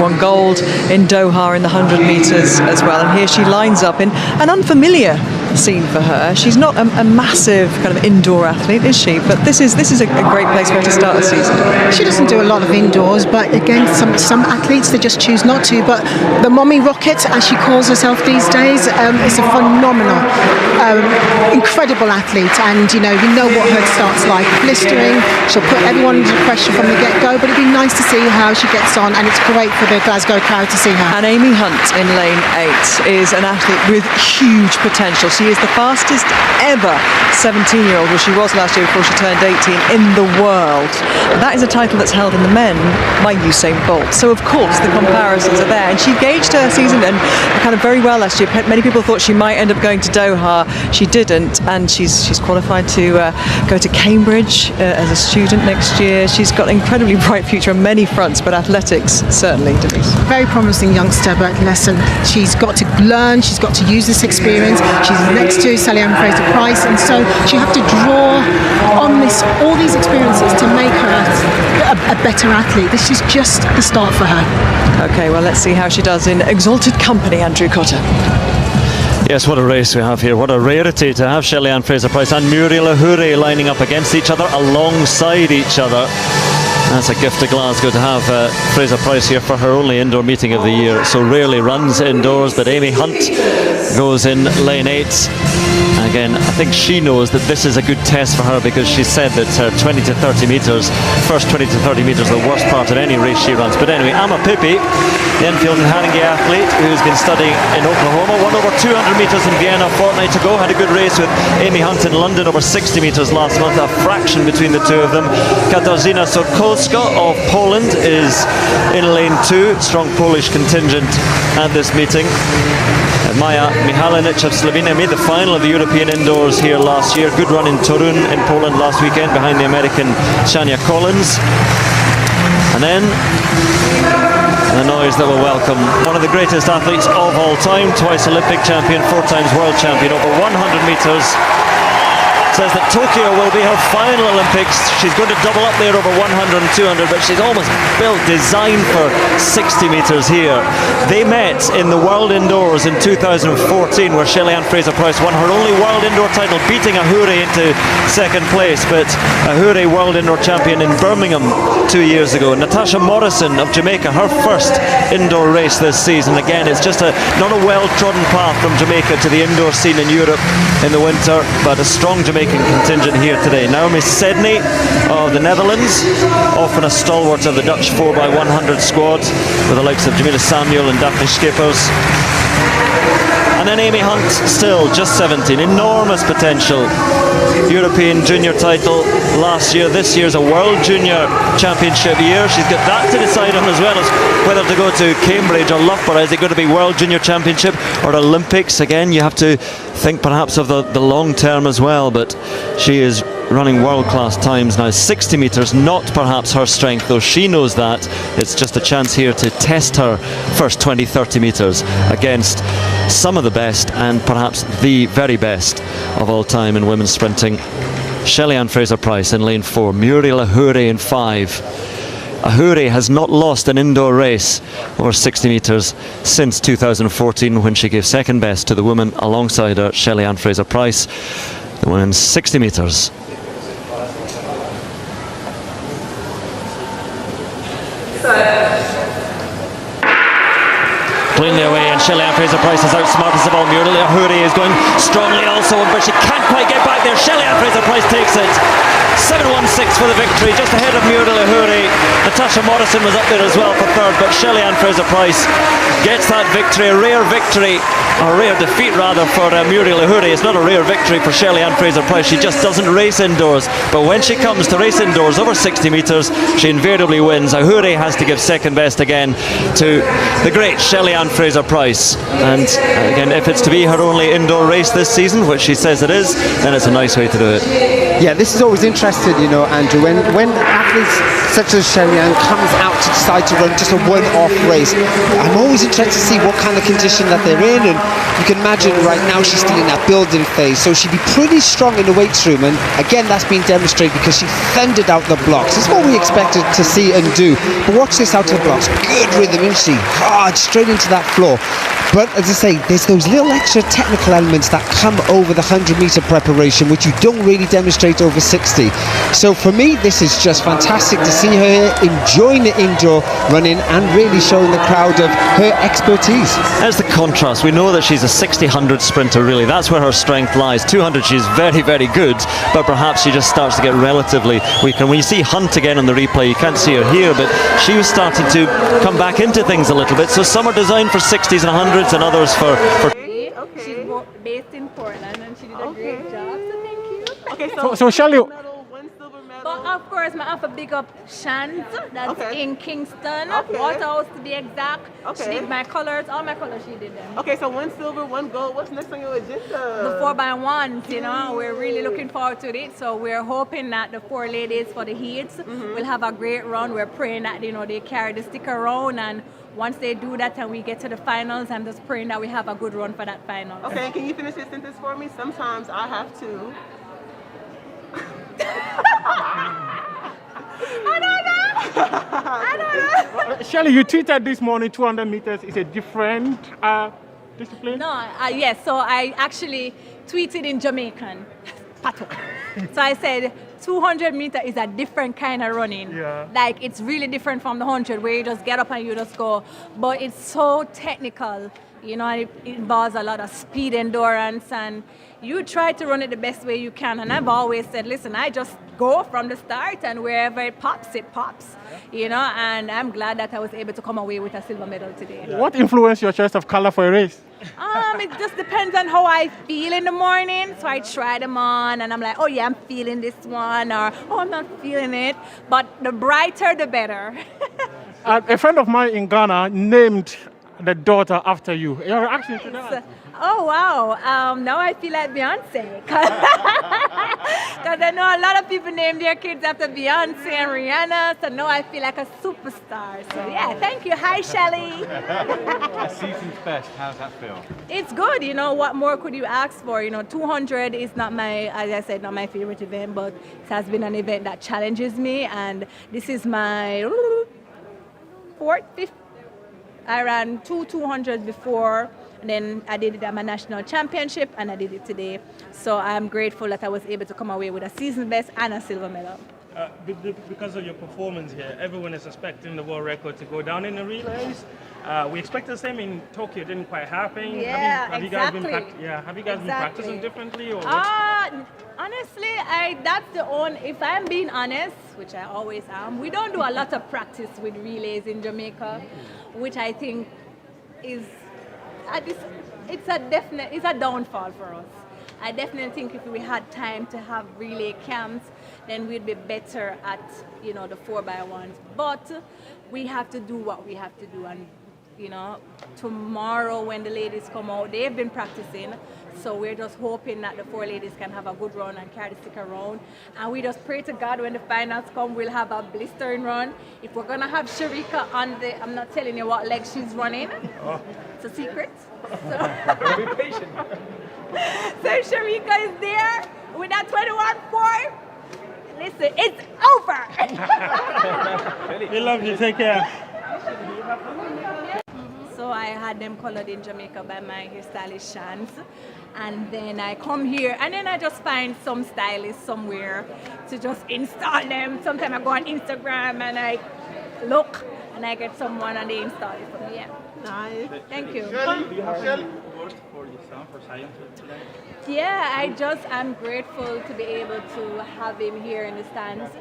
won gold in Doha in the 100 metres as well, and here she lines up in an unfamiliar scene for her. She's not a massive kind of indoor athlete, is she? But this is a great place for her to start the season. She doesn't do a lot of indoors, but again, some athletes, they just choose not to. But the mommy rocket, as she calls herself these days, is a phenomenal, incredible athlete, and we know what her start's like. Blistering, she'll put everyone under pressure from the get-go, but it'd be nice to see how she gets on, and it's great for the Glasgow crowd to see her. And Amy Hunt in lane 8 is an athlete with huge potential. She is the fastest ever 17-year-old, well, she was last year before she turned 18, in the world. That is a title that's held in the men by Usain Bolt. So of course the comparisons are there, and she gauged her season and kind of very well last year. Many people thought she might end up going to Doha. She didn't, and she's qualified to go to Cambridge as a student next year. She's got an incredibly bright future on many fronts, but athletics certainly, Denise. Very promising youngster, but listen, she's got to learn, she's got to use this experience. She's next to Shelly Fraser Price, and so she have to draw on all these experiences to make her a better athlete. This is just the start for her. Okay, well, let's see how she does in exalted company, Andrew Cotter. Yes, what a race we have here. What a rarity to have Shelly Fraser Price and Muriel Ahuri lining up against each other, alongside each other. That's a gift to Glasgow to have Fraser Price here for her only indoor meeting of the year. So rarely runs indoors, but Amy Hunt goes in lane 8. Again, I think she knows that this is a good test for her, because she said that her 20 to 30 metres, first 20 to 30 metres, the worst part of any race she runs. But anyway, Amma Pippi, the Enfield and Haringey athlete who's been studying in Oklahoma, won over 200 metres in Vienna a fortnight ago, had a good race with Amy Hunt in London, over 60 metres last month, a fraction between the two of them. Katarzyna Sorkolska of Poland is in lane 2, strong Polish contingent at this meeting. Maja Michalinic of Slovenia made the final of the European Indoors here last year. Good run in Torun in Poland last weekend behind the American Shania Collins. And then the noise that will welcome one of the greatest athletes of all time, twice Olympic champion, 4 times world champion, over 100 metres. Says that Tokyo will be her final Olympics. She's going to double up there over 100 and 200, but she's almost built, designed for 60 metres here. They met in the World Indoors in 2014, where Shelly Fraser Price won her only World Indoor title, beating Ahuri into second place. But Ahuri, World Indoor champion in Birmingham 2 years ago. Natasha Morrison of Jamaica, her first indoor race this season. Again, it's just not a well-trodden path from Jamaica to the indoor scene in Europe in the winter, but a strong Jamaican contingent here today. Naomi Sedney of the Netherlands, often a stalwart of the Dutch 4x100 squad, with the likes of Jamila Samuel and Daphne Schippers. And then Amy Hunt, still just 17, enormous potential. European junior title last year. This year's a World Junior Championship year. She's got that to decide on, as well as whether to go to Cambridge or Loughborough. Is it going to be World Junior Championship or Olympics? Again, you have to think perhaps of the long term as well, but she is running world-class times now. 60 metres, not perhaps her strength, though she knows that. It's just a chance here to test her first 20-30 metres against some of the best, and perhaps the very best of all time in women's sprinting. Shelly Fraser Price in lane 4, Muriel Ahuri in 5. Ahuri has not lost an indoor race over 60 metres since 2014, when she gave second best to the woman alongside her, Shelly Fraser Price. The women's 60 metres. Cleanly away, and Shelly Fraser Price is outsmarted of all. Muriel Ahuri is going strongly also, but she can't quite get back there. Shelly Fraser Price takes it. 7:16 for the victory, just ahead of Muriel Ahuri. Natasha Morrison was up there as well for third, but Shelly Fraser Price gets that victory, a rare victory, a rare defeat rather, for Muriel Ahuri. It's not a rare victory for Shelly Fraser Price. She just doesn't race indoors, but when she comes to race indoors over 60 metres, she invariably wins. Ahuri has to give second best again to the great Shelly Fraser Price. And again, if it's to be her only indoor race this season, which she says it is, then it's a nice way to do it. Yeah, this is always interesting, you know, Andrew, when athletes such as Shelly comes out to decide to run just a one-off race. I'm always interested to see what kind of condition that they're in, and you can imagine right now she's still in that building phase, so she'd be pretty strong in the weights room, and again that's been demonstrated because she thundered out the blocks. It's what we expected to see and do. But watch this out of the blocks, good rhythm, isn't she? Hard, straight into that floor. But as I say, there's those little extra technical elements that come over the 100-meter preparation, which you don't really demonstrate over 60. So for me, this is just fantastic to see her here enjoying the indoor running and really showing the crowd of her expertise. There's the contrast. We know that she's a 60-100 sprinter, really. That's where her strength lies. 200, she's very, very good, but perhaps she just starts to get relatively weak. And when you see Hunt again on the replay, you can't see her here, but she was starting to come back into things a little bit. So some are designed for 60s and 100s and others for Okay. She's based in Portland and she did a great job, so thank you. Okay, so Shelly, One silver medal. But of course, I have to big up Shans, that's in Kingston, Waterhouse to be exact. She did my colors, all my colors she did them. Okay, so 1 silver, 1 gold. What's next on your agenda? The 4x1s, you know, we're really looking forward to it. So we're hoping that the 4 ladies for the heats will have a great run. We're praying that, you know, they carry the stick around, and once they do that and we get to the finals, I'm just praying that we have a good run for that final. Okay, and can you finish this sentence for me? Sometimes I have to. I don't know. Shelly, you tweeted this morning 200 meters is a different discipline? No, yes, so I actually tweeted in Jamaican. Pato. So I said 200 meter is a different kind of running. Yeah. Like it's really different from the 100 where you just get up and you just go. But it's so technical, you know, and it involves a lot of speed endurance, and you try to run it the best way you can. And I've always said, listen, I just go from the start, and wherever it pops, you know, and I'm glad that I was able to come away with a silver medal today. What influenced your choice of color for a race? It just depends on how I feel in the morning. So I try them on and I'm like, oh yeah, I'm feeling this one, or oh, I'm not feeling it. But the brighter, the better. A friend of mine in Ghana named the daughter after you. Your reaction to that? Oh wow, now I feel like Beyonce. Because I know a lot of people name their kids after Beyonce and Rihanna, so now I feel like a superstar. So yeah, thank you. Hi, Shelly. A season's best, how's that feel? It's good, you know, what more could you ask for? You know, 200 is not my, as I said, not my favorite event, but it has been an event that challenges me, and this is my fourth, fifth. I ran 200s before, and then I did it at my national championship, and I did it today. So I'm grateful that I was able to come away with a season best and a silver medal. Because of your performance here, everyone is expecting the world record to go down in the relays. We expected the same in Tokyo. It didn't quite happen. Yeah, have exactly. Have you guys been practicing differently, or honestly, that's the only. If I'm being honest, which I always am, we don't do a lot of practice with relays in Jamaica, which I think is it's a downfall for us. I definitely think if we had time to have relay camps, then we'd be better at, you know, the 4x1s. But we have to do what we have to do, and you know, tomorrow when the ladies come out, they've been practicing, so we're just hoping that the 4 ladies can have a good run and carry the stick around, and we just pray to God when the finals come, we'll have a blistering run. If we're gonna have Sharika on the, I'm not telling you what leg she's running, it's a secret. So Be patient. So Sharika is there with that 21.4. Listen, it's over. we love you. Take care. So I had them colored in Jamaica by my hairstylist Shans, and then I come here and then I just find some stylist somewhere to just install them. Sometimes I go on Instagram and I look and I get someone and they install it for me. Yeah. Nice. Thank you. Shelly, Do you have any words for your son, for Zion today? Yeah, I'm grateful to be able to have him here in the stands.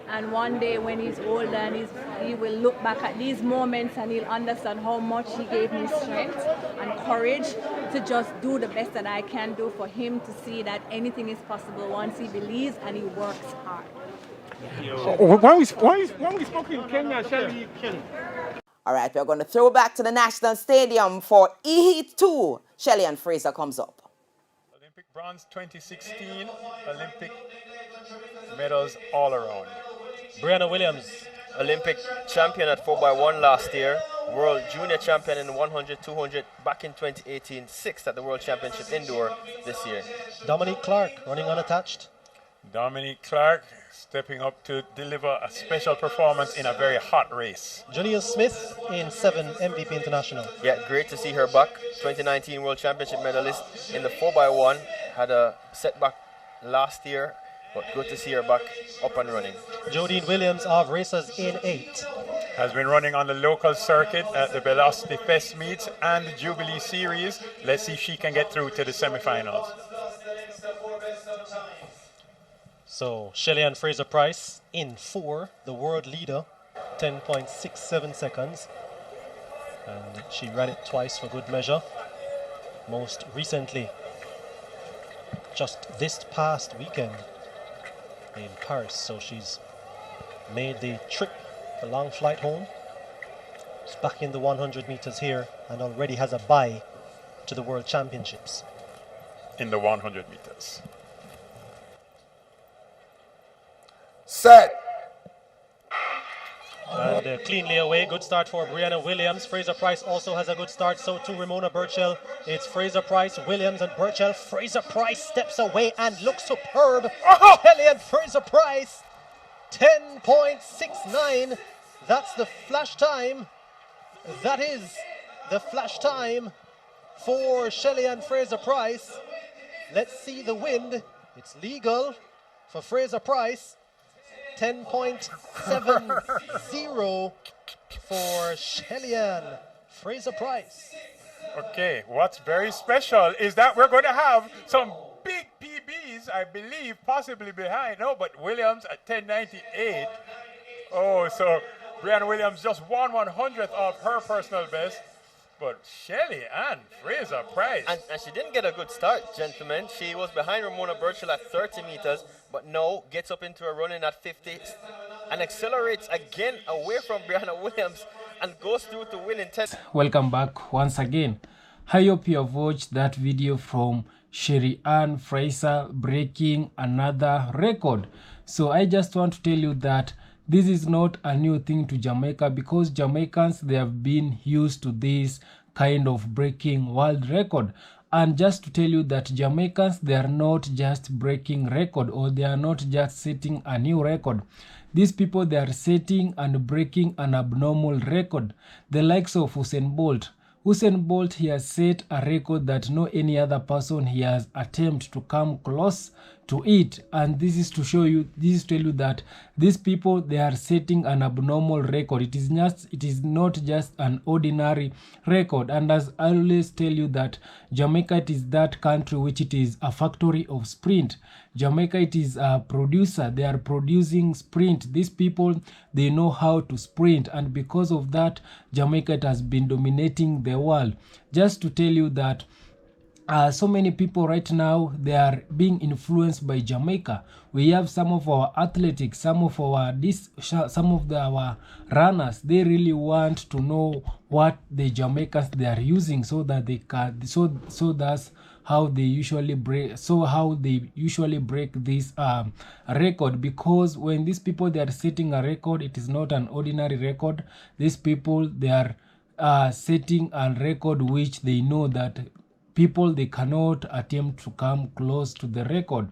And one day when he's older and he will look back at these moments and he'll understand how much he gave me strength and courage to just do the best that I can do for him to see that anything is possible once he believes and he works hard. When we spoke in Kenya, Shelly, All right, we're going to throw back to the National Stadium for E-Heat 2. Shelly and Fraser comes up. Olympic bronze 2016, Olympic medals all around. Brianna Williams, Olympic champion at 4x1 last year, World Junior champion in 100, 200 back in 2018, sixth at the World Championship Indoor this year. Dominique Clark, running unattached. Dominique Clark stepping up to deliver a special performance in a very hot race. Julia Smith in 7 MVP International. Yeah, great to see her back. 2019 World Championship medalist in the 4x1. Had a setback last year, but good to see her back up and running. Jodine Williams of Racers in 8. Has been running on the local circuit at the Velocity Fest meets and the Jubilee Series. Let's see if she can get through to the semifinals. So Shelly and Fraser Price in 4, the world leader, 10.67 seconds. And she ran it twice for good measure. Most recently, just this past weekend in Paris. So she's made the trip, the long flight home. She's back in the 100 meters here and already has a bye to the World Championships. In the 100 meters. Set. And cleanly away, good start for Brianna Williams. Fraser Price also has a good start, so too Ramona Burchell. It's Fraser Price, Williams and Burchell. Fraser Price steps away and looks superb. Kelly and Fraser Price, 10.69. That's the flash time. That is the flash time for Shelly and Fraser Price. Let's see the wind. It's legal for Fraser Price. 10.70 for Shelly and Fraser Price. Okay, what's very special is that we're going to have some big PBs, I believe, possibly behind. No, but Williams at 10.98. Oh, so Brianna Williams just 1/100th of her personal best. But Shelly and Fraser Price. And she didn't get a good start, gentlemen. She was behind Ramona Burchell at 30 meters, but no, gets up into a running at 50 and accelerates again away from Brianna Williams and goes through to win in 10. Welcome back once again. I hope you have watched that video from Shelly Ann Fraser breaking another record. So I just want to tell you that this is not a new thing to Jamaica, because Jamaicans, they have been used to this kind of breaking world record. And just to tell you that Jamaicans, they are not just breaking record, or they are not just setting a new record. These people, they are setting and breaking an abnormal record. The likes of Usain Bolt. Usain Bolt, he has set a record that no any other person he has attempted to come close to it. And this is to show you, this is to tell you that these people, they are setting an abnormal record. It is not just an ordinary record. And as I always tell you that Jamaica, it is that country which it is a factory of sprint. Jamaica, it is a producer. They are producing sprint. These people, they know how to sprint, and because of that, Jamaica, it has been dominating the world. Just to tell you that so many people right now, they are being influenced by Jamaica. We have some of our athletics, some of our runners. They really want to know what the Jamaicans they are using, so that they can. So that's how they usually break. So how they usually break this record, because when these people they are setting a record, it is not an ordinary record. These people they are setting a record which they know that people they cannot attempt to come close to the record.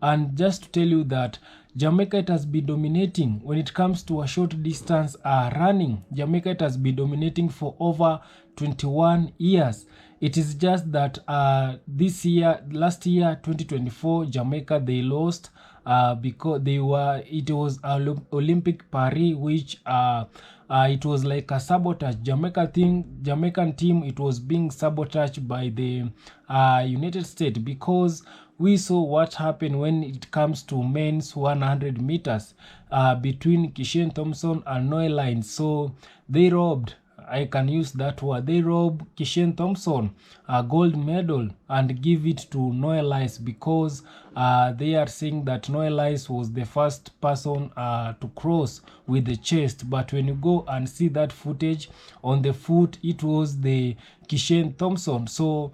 And just to tell you that Jamaica, it has been dominating when it comes to a short distance running. Jamaica, it has been dominating for over 21 years. It is just that last year 2024, Jamaica, they lost because it was Olympic Paris, which it was like a sabotage. Jamaican team, it was being sabotaged by the United States, because we saw what happened when it comes to men's 100 meters between Kishen Thompson and Noel Lyons. So they robbed I can use that word. They rob Kishen Thompson a gold medal and give it to Noelice because they are saying that Noelice was the first person to cross with the chest. But when you go and see that footage on the foot, it was the Kishen Thompson. So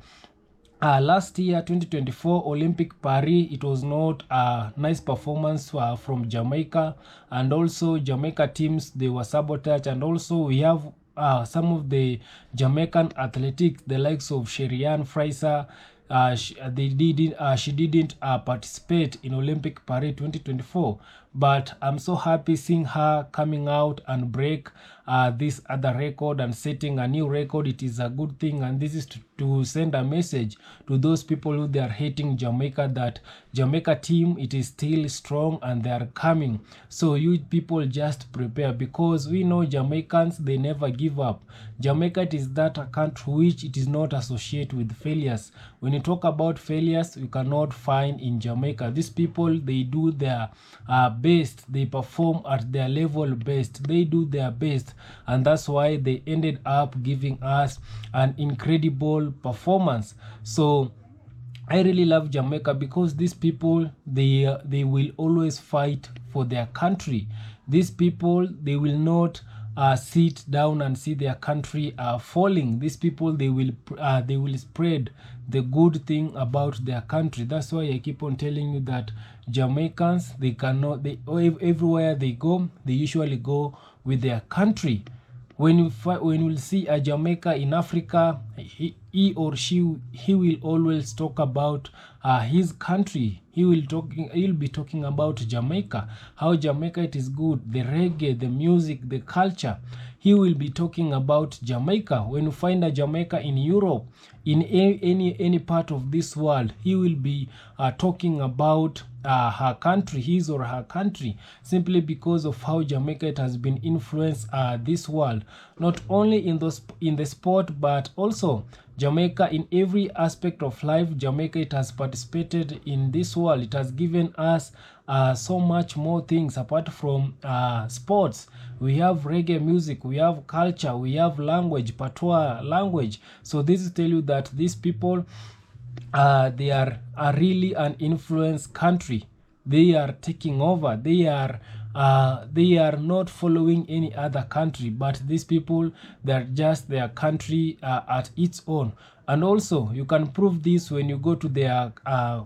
last year 2024 Olympic Paris, it was not a nice performance from Jamaica, and also Jamaica teams, they were sabotaged. And also we have some of the Jamaican athletics, the likes of Shelly Fraser. She didn't participate in Olympic Paris 2024, but I'm so happy seeing her coming out and break this other record and setting a new record. It is a good thing, and this is to send a message to those people who they are hating Jamaica, that Jamaica team, it is still strong and they are coming. So you people just prepare, because we know Jamaicans, they never give up. Jamaica, it is that a country which it is not associated with failures. When you talk about failures, you cannot find in Jamaica. These people, they do their best, they perform at their level best, they do their best, and that's why they ended up giving us an incredible performance. So I really love Jamaica because these people, they will always fight for their country. These people, they will not sit down and see their country falling. These people, they will spread the good thing about their country. That's why I keep on telling you that Jamaicans, they cannot, everywhere they go, they usually go with their country. When you see a Jamaica in Africa, he or she, he will always talk about his country. He'll be talking about Jamaica, how Jamaica it is good, the reggae, the music, the culture. He will be talking about Jamaica. When you find a Jamaica in Europe, in any part of this world, he will be talking about her country, his or her country, simply because of how Jamaica it has been influenced this world, not only in the sport, but also Jamaica in every aspect of life. Jamaica it has participated in this world. It has given us so much more things apart from sports. We have reggae music, we have culture, we have language, patois language. So this is tell you that these people, they are really an influence country. They are taking over. They are not following any other country, but these people, they are just their country at its own. And also you can prove this when you go to their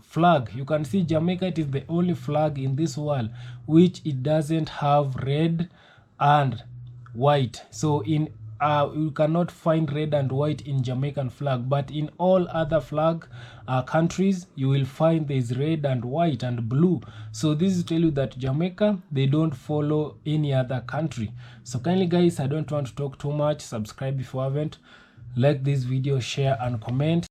flag. You can see Jamaica, it is the only flag in this world which it doesn't have red and white. So in you cannot find red and white in Jamaican flag, but in all other flag countries, you will find there's red and white and blue. So this is to tell you that Jamaica, they don't follow any other country. So kindly guys, I don't want to talk too much. Subscribe if you haven't. Like this video, share and comment.